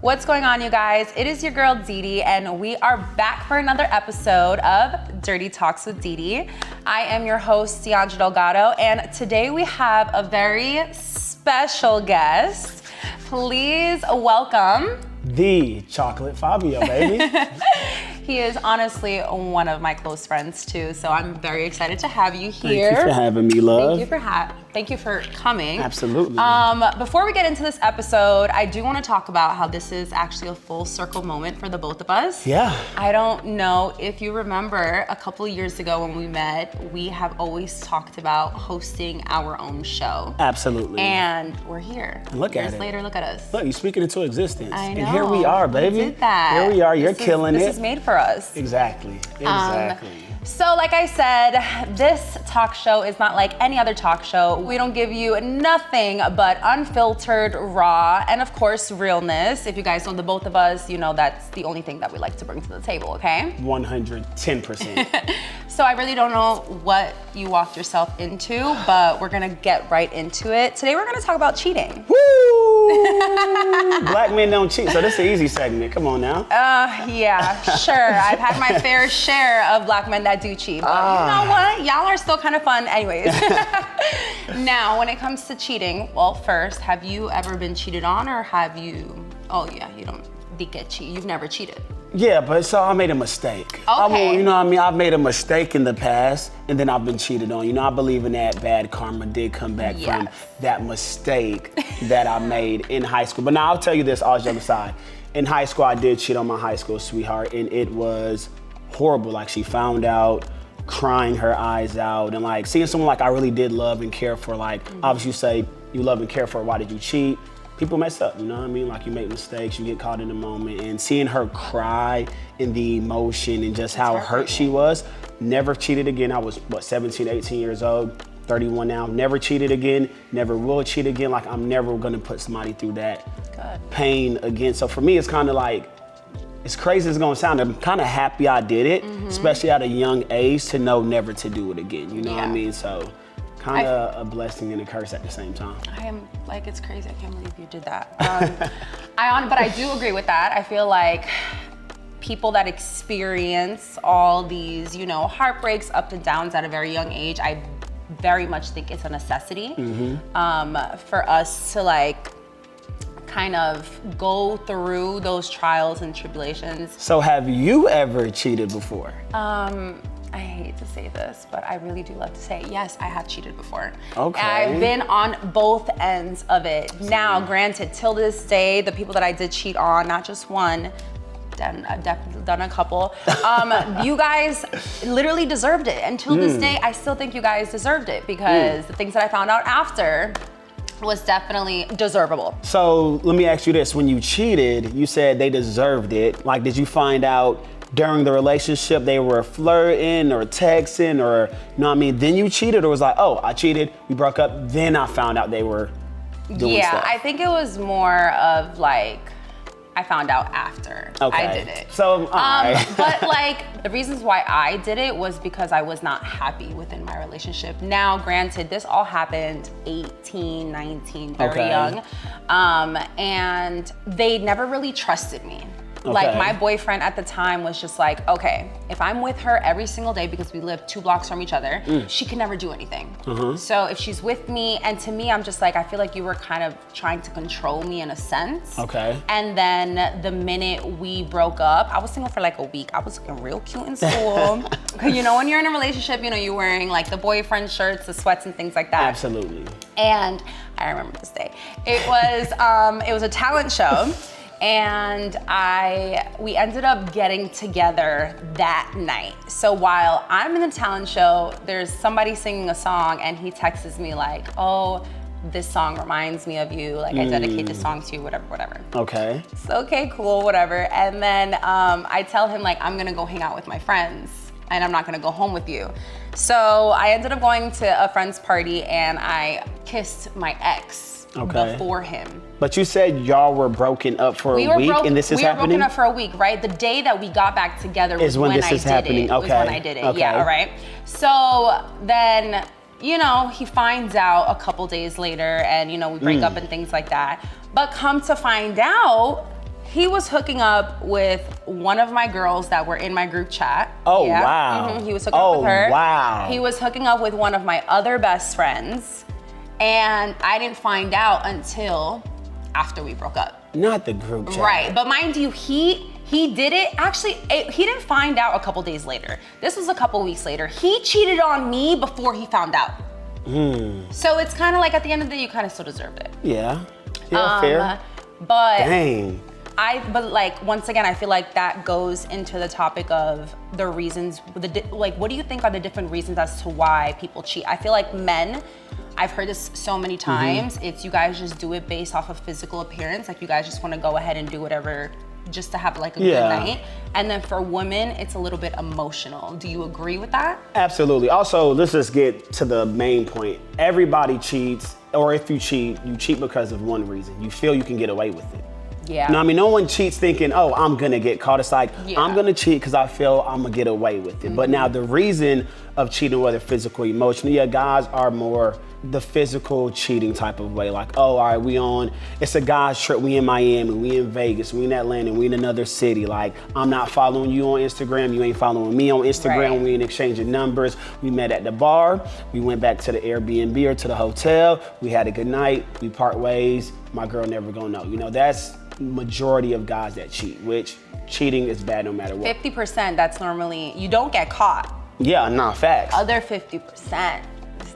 What's going on, you guys? It is your girl Didi, and we are back for another episode of Dirty Talks with Didi. I am your host, Ciandra Delgado, and today we have a very special guest. Please welcome the Chocolate Fabio, baby. He is honestly one of my close friends too, so I'm very excited to have you here. Thank you for having me, love. Thank you for coming. Absolutely. Before we get into this episode, I do want to talk about how this is actually a full circle moment for the both of us. Yeah. I don't know if you remember a couple of years ago when we met, we have always talked about hosting our own show. Absolutely. And we're here. Look at it. Years later, look at us. Look, you're speaking into existence. I know. And here we are, baby. We did that. Here we are. You're killing it. This is made for us. Exactly. So like I said, this talk show is not like any other talk show. We don't give you nothing but unfiltered, raw, and of course, realness. If you guys know the both of us, you know that's the only thing that we like to bring to the table, okay? 110%. So I really don't know what you walked yourself into, but we're gonna get right into it. Today we're gonna talk about cheating. Woo! Black men don't cheat, so this is an easy segment. Come on now. Yeah, sure. I've had my fair share of black men that do cheat, but you know what? Y'all are still kind of fun anyways. Now, when it comes to cheating, well, first, have you ever been cheated on, or have you, you don't get cheat. You've never cheated. Yeah, but so I made a mistake. Okay. You know what I mean? I've made a mistake in the past, and then I've been cheated on. You know, I believe in that bad karma did come back from that mistake that I made in high school. But now I'll tell you this, all jokes aside. In high school, I did cheat on my high school sweetheart, and it was horrible. Like, she found out, crying her eyes out, and like seeing someone like I really did love and care for. Like, obviously you say you love and care for, why did you cheat? People mess up, you know what I mean? Like, you make mistakes, you get caught in the moment, and seeing her cry in the emotion and just how hurt she was. Never cheated again. I was, 17, 18 years old, 31 now. Never cheated again, never will cheat again. Like, I'm never gonna put somebody through that pain again. So for me, it's kind of like, as crazy as it's gonna sound, I'm kind of happy I did it, especially at a young age, to know never to do it again, you know what I mean? So, kind of a blessing and a curse at the same time. I am, like, it's crazy, I can't believe you did that. But I do agree with that. I feel like people that experience all these, you know, heartbreaks, ups and downs at a very young age, I very much think it's a necessity for us to, like, kind of go through those trials and tribulations. So have you ever cheated before? I hate to say this, but I really do love to say, yes, I have cheated before. Okay. I've been on both ends of it. Now, granted, till this day, the people that I did cheat on, not just one, I've definitely done a couple, you guys literally deserved it. Until this day, I still think you guys deserved it, because the things that I found out after was definitely deservable. So let me ask you this, when you cheated, you said they deserved it. Like, did you find out during the relationship they were flirting or texting, or, you know what I mean, then you cheated, or was like, oh, I cheated, we broke up, then I found out they were doing stuff? I think it was more of like, I found out after I did it. So, but like, the reasons why I did it was because I was not happy within my relationship. Now, granted, this all happened 18, 19, very young. And they never really trusted me. Like, my boyfriend at the time was just like, okay, if I'm with her every single day, because we live 2 blocks from each other, she can never do anything. So if she's with me, and to me, I'm just like, I feel like you were kind of trying to control me in a sense. And then the minute we broke up, I was single for like a week. I was looking real cute in school. You know, when you're in a relationship, you know, you're wearing like the boyfriend shirts, the sweats and things like that. Absolutely. And I remember this day. It was a talent show. And we ended up getting together that night. So while I'm in the talent show, there's somebody singing a song, and he texts me like, oh, this song reminds me of you. Like, I dedicate this song to you, whatever. Okay. So, okay, cool, whatever. And then I tell him, like, I'm gonna go hang out with my friends, and I'm not gonna go home with you. So I ended up going to a friend's party, and I kissed my ex before him. But you said y'all were broken up for a week, and this is happening? We were broken up for a week, right? The day that we got back together was when this is happening. Was when I did it. Yeah, all right. So then, you know, he finds out a couple days later, and, you know, we break up and things like that. But come to find out, He was hooking up with one of my girls that were in my group chat. Oh, wow. He was hooking up with her. Oh, wow. He was hooking up with one of my other best friends. And I didn't find out until after we broke up. Not the group chat. Right, but mind you, he did it. Actually, he didn't find out a couple days later. This was a couple weeks later. He cheated on me before he found out. So it's kind of like at the end of the day, you kind of still deserved it. Yeah, fair. But Dang. but like, once again, I feel like that goes into the topic of the reasons, like, what do you think are the different reasons as to why people cheat? I feel like men, I've heard this so many times, it's you guys just do it based off of physical appearance. Like, you guys just want to go ahead and do whatever just to have like a good night. And then for women, it's a little bit emotional. Do you agree with that? Absolutely. Also, let's just get to the main point. Everybody cheats, or if you cheat because of one reason. You feel you can get away with it. Yeah. You know what I mean? No one cheats thinking, oh, I'm gonna get caught. It's like, I'm gonna cheat because I feel I'm gonna get away with it. But now the reason of cheating, whether physical or emotional, guys are more the physical cheating type of way. Like, oh, all right, it's a guy's trip. We in Miami, we in Vegas, we in Atlanta, we in another city. Like, I'm not following you on Instagram, you ain't following me on Instagram. Right. We ain't exchanging numbers. We met at the bar, we went back to the Airbnb or to the hotel, we had a good night, we part ways, my girl never gonna know. You know, that's majority of guys that cheat, which cheating is bad no matter what. 50%, that's normally, you don't get caught. Yeah, nah, facts. Other 50%,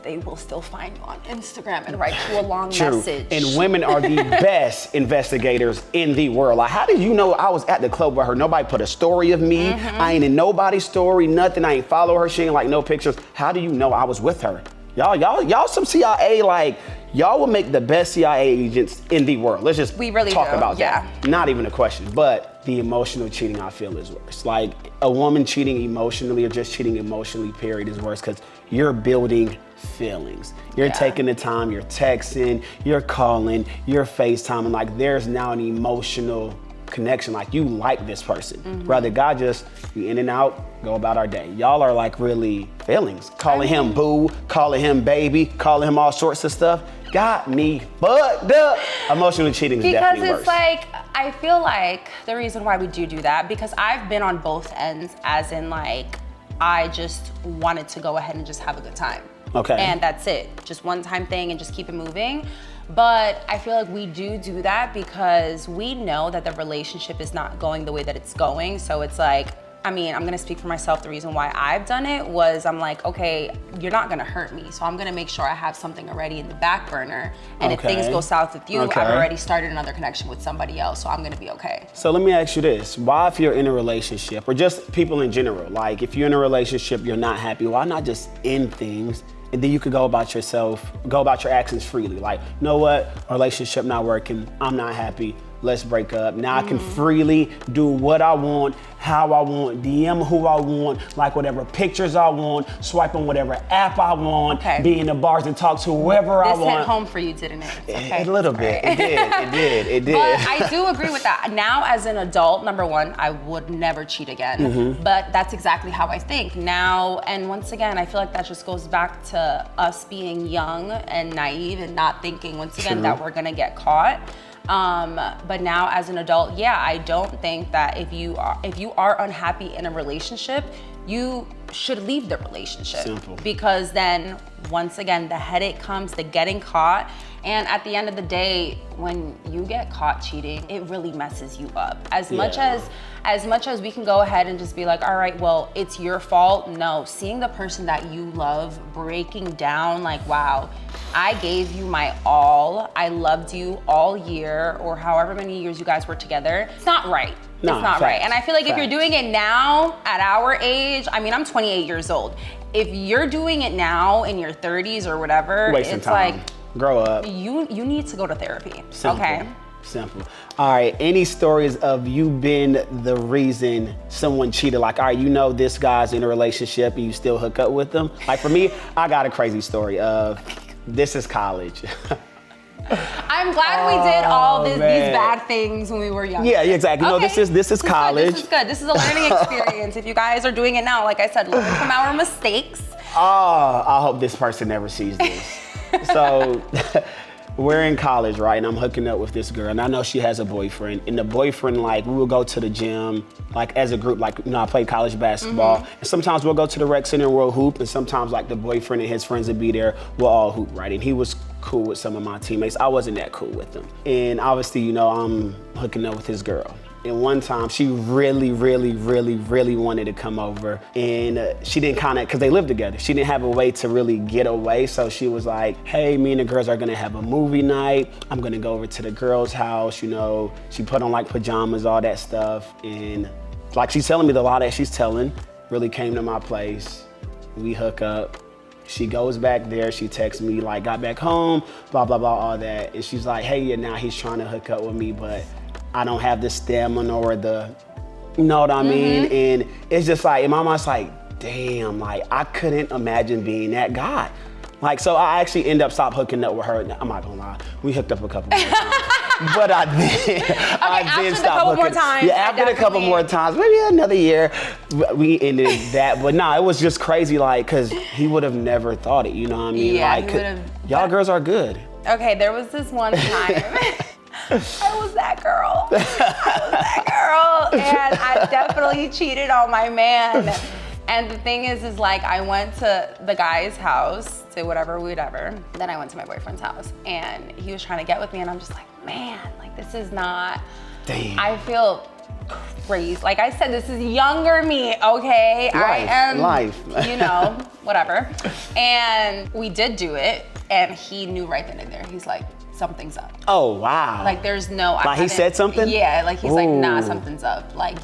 they will still find you on Instagram and write you a long message. And women are the best investigators in the world. Like, how did you know I was at the club with her? Nobody put a story of me. I ain't in nobody's story, nothing. I ain't follow her. She ain't like no pictures. How do you know I was with her? Y'all some CIA, like, y'all will make the best CIA agents in the world. Let's just talk about that. Not even a question. But the emotional cheating, I feel, is worse. Like, a woman cheating emotionally or just cheating emotionally, period, is worse because you're building feelings. You're taking the time, you're texting, you're calling, you're FaceTiming. Like, there's now an emotional connection. Like, you like this person. Rather, God just be in and out, go about our day. Y'all are like really feelings. Calling him boo, calling him baby, calling him all sorts of stuff. Got me fucked up. Emotional cheating is definitely worse. Because it's like, I feel like the reason why we do that, because I've been on both ends, as in like, I just wanted to go ahead and just have a good time. Okay. And that's it. Just one time thing and just keep it moving. But I feel like we do that because we know that the relationship is not going the way that it's going. So it's like, I mean, I'm gonna speak for myself. The reason why I've done it was I'm like, okay, you're not gonna hurt me. So I'm gonna make sure I have something already in the back burner. And if things go south with you, I've already started another connection with somebody else. So I'm gonna be okay. So let me ask you this. Why, if you're in a relationship, or just people in general, like if you're in a relationship, you're not happy, why not just end things? And then you could go about your actions freely. Like, you know what, relationship not working, I'm not happy, let's break up. Now I can freely do what I want, how I want, DM who I want, like whatever pictures I want, swipe on whatever app I want, be in the bars and talk to whoever I want. This hit home for you, didn't it? Okay. A little bit, it did. But I do agree with that. Now as an adult, number one, I would never cheat again. But that's exactly how I think now. And once again, I feel like that just goes back to us being young and naive and not thinking, once again, that we're gonna get caught. But now as an adult, I don't think that if you are unhappy in a relationship, you should leave the relationship. Simple. Because then once again, the headache comes, the getting caught. And at the end of the day, when you get caught cheating, it really messes you up. As much as we can go ahead and just be like, all right, well, it's your fault. No, seeing the person that you love breaking down, like, wow, I gave you my all. I loved you all year, or however many years you guys were together. It's not right. No, it's not right. And I feel like if you're doing it now at our age, I mean, I'm 28 years old. If you're doing it now in your 30s or whatever, wasting it's time. like, grow up. You need to go to therapy. Simple. Okay. Simple. All right, any stories of you being the reason someone cheated? Like, all right, you know this guy's in a relationship and you still hook up with them? Like, for me, I got a crazy story of, this is college. I'm glad we did all these bad things when we were young. Yeah, exactly. Okay. No, this is college. This is good. This is a learning experience. If you guys are doing it now, like I said, learn from our mistakes. Oh, I hope this person never sees this. So we're in college, right? And I'm hooking up with this girl, and I know she has a boyfriend. And the boyfriend, like, we will go to the gym, like, as a group. Like, you know, I play college basketball, and sometimes we'll go to the rec center and we'll hoop, and sometimes, like, the boyfriend and his friends would be there. We'll all hoop, right? And he was cool with some of my teammates. I wasn't that cool with them. And obviously, you know, I'm hooking up with his girl. And one time, she really wanted to come over, and she didn't because they lived together, she didn't have a way to really get away, so she was like, hey, me and the girls are gonna have a movie night. I'm gonna go over to the girl's house, you know. She put on like pajamas, all that stuff, and like she's telling me the lie that she's telling really came to my place. We hook up. She goes back there, she texts me like, got back home, blah, blah, blah, all that. And she's like, hey, yeah, now he's trying to hook up with me, but I don't have the stamina or the, you know what I mean? And it's just like, in my mind's like, damn, like I couldn't imagine being that guy. Like, so I actually end up stopped hooking up with her. I'm not gonna lie, we hooked up a couple more times. But I did. Okay, after a couple more times. Yeah, after a couple more times, maybe another year, we ended that. But nah, it was just crazy, like, cause he would have never thought it, you know what I mean? Yeah, like, y'all girls are good. Okay, there was this one time. I was that girl. And I definitely cheated on my man. And the thing is like, I went to the guy's house, to whatever. Then I went to my boyfriend's house, and he was trying to get with me, and I'm just like, man, like this is not, damn. I feel crazy. Like I said, this is younger me, okay? Life. You know, whatever. And we did do it, and he knew right then and there. He's like, something's up. Oh, wow. Like there's no. Like he said something? Yeah, like he's like, nah, Ooh. something's up. Like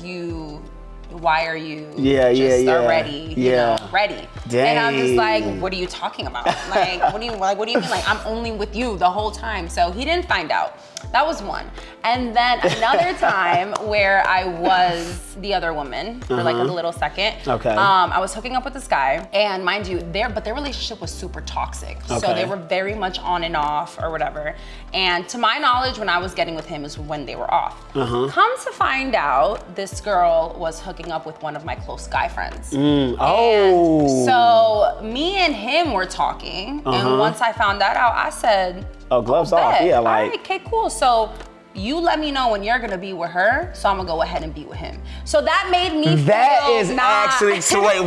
why are you already, you know, ready? Dang. And I'm just like, what are you talking about? Like, what do you mean? Like, I'm only with you the whole time. So he didn't find out. That was one. And then another time where I was the other woman for like a little second. Okay. I was hooking up with this guy, and mind you, their relationship was super toxic. Okay. So they were very much on and off or whatever. And to my knowledge, when I was getting with him is when they were off. Come to find out, this girl was hooking up with one of my close guy friends. And so me and him were talking, and once I found that out, I said, oh, gloves off, yeah, like. All right, okay, cool. So you let me know when you're gonna be with her, so I'm gonna go ahead and be with him. So that made me feel actually, so wait.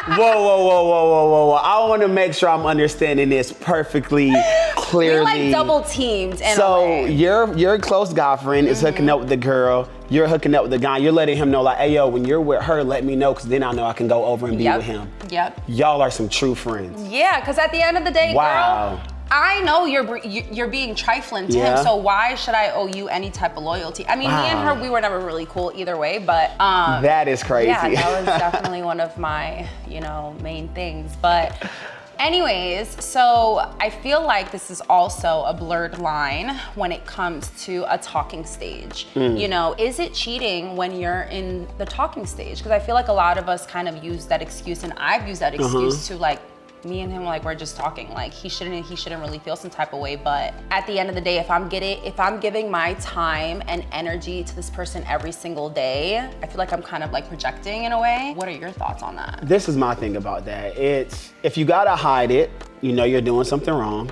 Whoa. I wanna make sure I'm understanding this perfectly clearly. We like double teamed in a So way. your close guy friend is hooking up with the girl, you're hooking up with the guy, you're letting him know like, hey yo, when you're with her, let me know, cause then I know I can go over and be with him. Yep. Y'all are some true friends. Yeah, cause at the end of the day, girl, I know you're being trifling to him, so why should I owe you any type of loyalty? I mean, me and her, we were never really cool either way, but that is crazy. Yeah, that was definitely one of my, main things. But anyways, so I feel like this is also a blurred line when it comes to a talking stage. Is it cheating when you're in the talking stage? Because I feel like a lot of us kind of use that excuse, and I've used that excuse to like, me and him, like, we're just talking. Like, he shouldn't really feel some type of way. But at the end of the day, if I'm giving my time and energy to this person every single day, I feel like I'm kind of like projecting in a way. What are your thoughts on that? This is my thing about that. It's, if you gotta hide it, you're doing something wrong.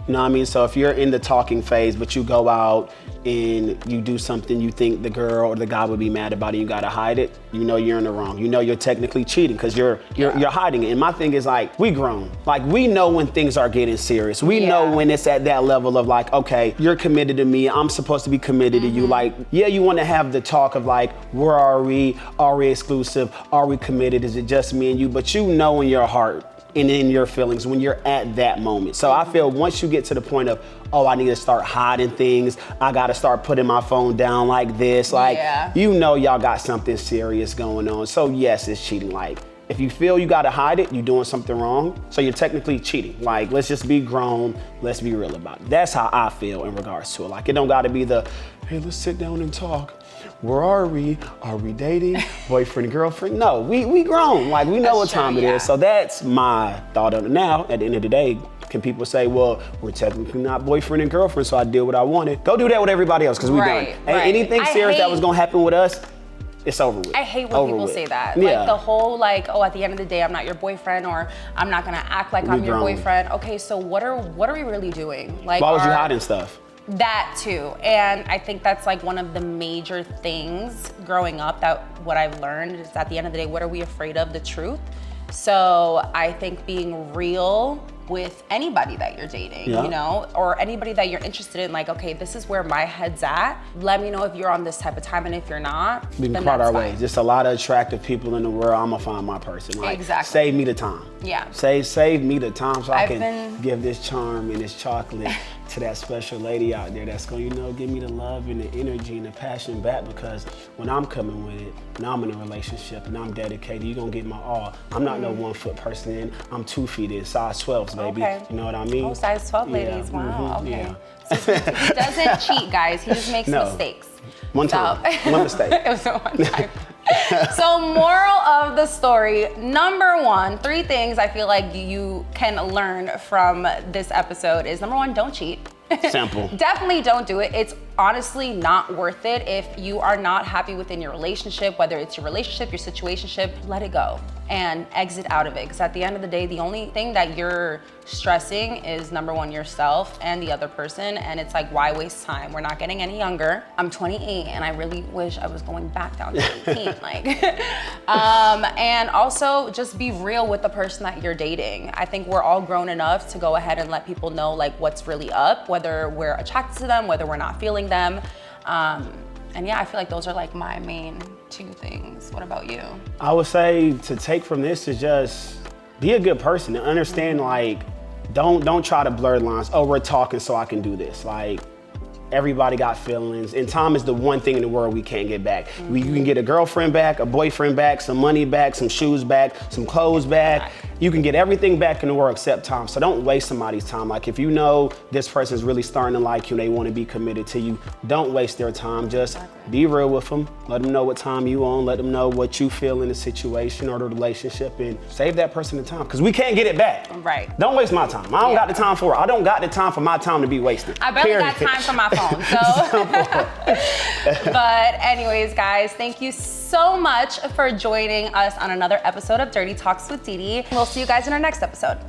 You know what I mean? So if you're in the talking phase, but you go out and you do something you think the girl or the guy would be mad about, and you gotta hide it, you're in the wrong. You're technically cheating because you're hiding it. And my thing is like, we grown. Like, we know when things are getting serious. We know when it's at that level of like, okay, you're committed to me, I'm supposed to be committed to you. Like, yeah, you wanna have the talk of like, where are we? Are we exclusive? Are we committed? Is it just me and you? But you know in your heart and in your feelings when you're at that moment. So I feel once you get to the point of, oh, I need to start hiding things, I gotta start putting my phone down like this, like, y'all got something serious going on. So yes, it's cheating. Like, if you feel you gotta hide it, you're doing something wrong, so you're technically cheating. Like, let's just be grown, let's be real about it. That's how I feel in regards to it. Like, it don't gotta be the, hey, let's sit down and talk. Where are we? Are we dating? Boyfriend, girlfriend? No, we grown. Like, we know what time it is. So that's my thought on it. Now, at the end of the day, can people say, well, we're technically not boyfriend and girlfriend, so I did what I wanted? Go do that with everybody else, because we done. And anything serious that was gonna happen with us, It's over with. I hate when people say that. Yeah. Like the whole like, oh, at the end of the day, I'm not your boyfriend, or I'm not gonna act like I'm your boyfriend. Okay, so what are we really doing? Like, why was you hiding stuff? That too. And I think that's like one of the major things growing up, that what I've learned is at the end of the day, what are we afraid of? The truth. So I think being real with anybody that you're dating, you know, or anybody that you're interested in, like, okay, this is where my head's at. Let me know if you're on this type of time, and if you're not, we can part our ways. Just a lot of attractive people in the world. I'm gonna find my person. Like, exactly. Save me the time. Yeah. Save me the time so I can give this charm and this chocolate to that special lady out there that's gonna, you know, give me the love and the energy and the passion back, because when I'm coming with it, and I'm in a relationship and I'm dedicated, you're gonna get my all. I'm not no 1 foot person in, I'm 2 feet in, size 12s, baby. Okay. You know what I mean? Oh, size 12 ladies, wow, okay. Yeah. So he doesn't cheat, guys, he just makes mistakes. One time, one mistake. It was one time. So moral of the story, number 1, 3 things I feel like you can learn from this episode is, number 1, don't cheat. Simple. Definitely don't do it. It's honestly not worth it. If you are not happy within your relationship, whether it's your relationship, your situationship, let it go and exit out of it. Because at the end of the day, the only thing that you're stressing is, number 1, yourself and the other person. And it's like, why waste time? We're not getting any younger. I'm 28 and I really wish I was going back down to 18. And also just be real with the person that you're dating. I think we're all grown enough to go ahead and let people know like what's really up, whether we're attracted to them, whether we're not feeling them. And yeah, I feel like those are like my main 2 things. What about you? I would say to take from this is just be a good person and understand, like, don't try to blur the lines. Oh, we're talking so I can do this. Like, everybody got feelings, and time is the one thing in the world we can't get back. You can get a girlfriend back, a boyfriend back, some money back, some shoes back, some clothes back. You can get everything back in the world except time. So don't waste somebody's time. Like, if you know this person's really starting to like you and they want to be committed to you, don't waste their time. Just be real with them. Let them know what time you on. Let them know what you feel in the situation or the relationship, and save that person the time, because we can't get it back. Right. Don't waste my time. I don't got the time for it. I don't got the time for my time to be wasted. I barely got time for my phone, so. But anyways, guys, thank you so much for joining us on another episode of Dirty Talks with Didi. We'll see you guys in our next episode.